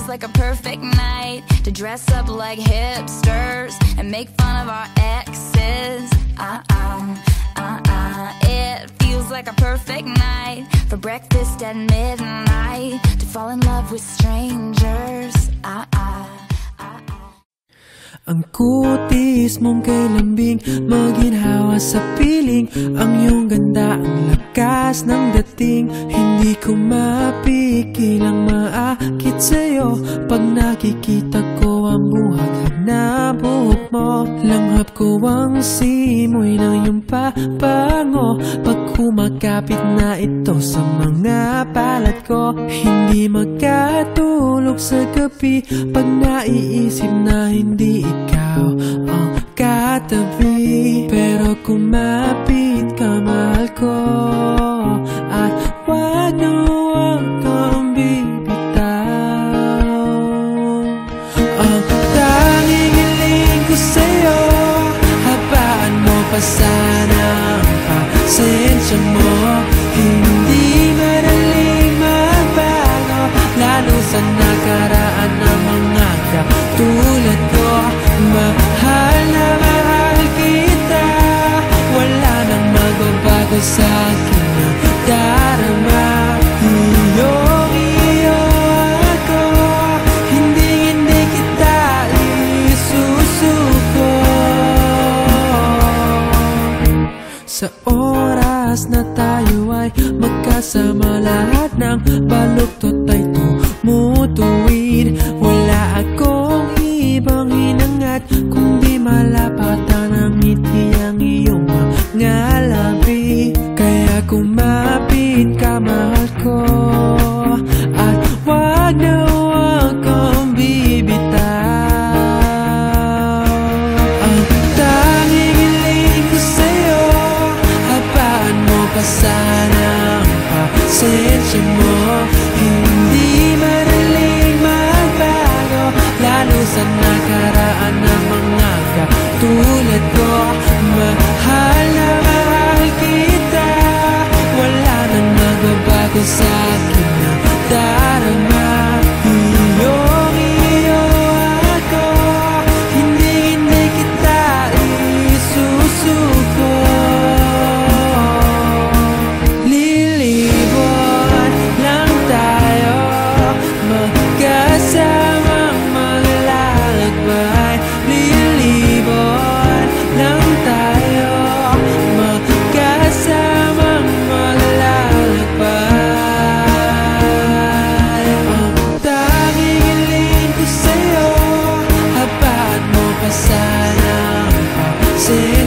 feels like a perfect night to dress up like hipsters and make fun of our exes. It feels like a perfect night for breakfast at midnight, to fall in love with strangers. Ang kutis mong kay lambing, maginhawa sa piling. Ang iyong ganda, ang lakas ng dating. Hindi ko mapigilang maakit sa'yo pag nakikita ko ang buhaghag na buhok mo. Langhap ko ang simoy ng iyong pabango pag kumakapit na ito sa mga balat ko. Hindi magkatulog sa gabi pag naiisip na hindi ikaw ang katabi. Pero kumapit ka, mahal ko, at wag na wag kang bibitaw. Ang tanging hiling ko sa'yo, habaan mo pa sana ang pasensya mo. Hindi madaling magbago, lalo sa nakaraan ng mga katulad ko. Mahal na mahal kita, wala nang magbabago sa akin na darama. Iyong-iyo ako, hindi kita isusuko. Sa oras na tayo ay magkasama, lahat ng baluktot ay tumutuwid. Wala akong ibang hinangat kundi malapatan ng ngiti ang iyong mga labi. Kaya kumapit ka, mahal ko, at wag na wag kang bibitaw. Ang tanging hiling ko sa'yo, habaan mo pa sana ang pasensya mo. Hindi madaling magbago, lalo sa nakaraan ng mga katulad ko. Mahal na mahal kita, wala nang magbabago sa akin na darama. Iyong-iyo ako, hindi kita isusuko. Lilibot lang tayo, magkasamang maglalakbay. Lilibot lang tayo, magkasamang maglalakbay. Ang tanging hiling ko sa'yo, habaan mo pa sana ang pasensya